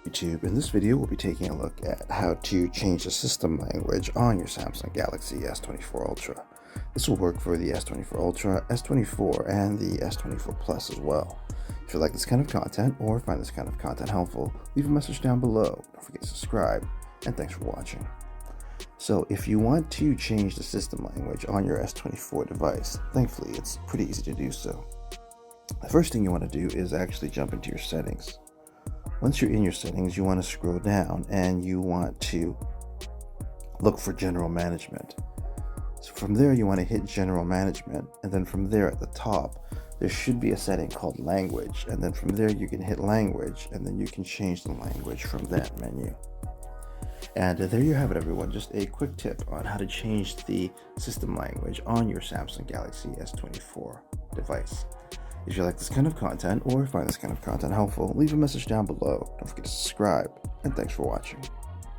YouTube. In this video, we'll be taking a look at how to change the system language on your Samsung Galaxy S24 Ultra. This will work for the S24 Ultra, S24, and the S24 Plus as well. If you like this kind of content or find this kind of content helpful, leave a message down below. Don't forget to subscribe, and thanks for watching. So if you want to change the system language on your S24 device, thankfully it's pretty easy to do so. The first thing you want to do is actually jump into your settings. Once you're in your settings, you want to scroll down and you want to look for General Management. So from there, you want to hit General Management, and then from there at the top, there should be a setting called Language, and then from there you can hit Language, and then you can change the language from that menu. And there you have it, everyone. Just a quick tip on how to change the system language on your Samsung Galaxy S24 device. If you like this kind of content or find this kind of content helpful, leave a message down below. Don't forget to subscribe, and thanks for watching.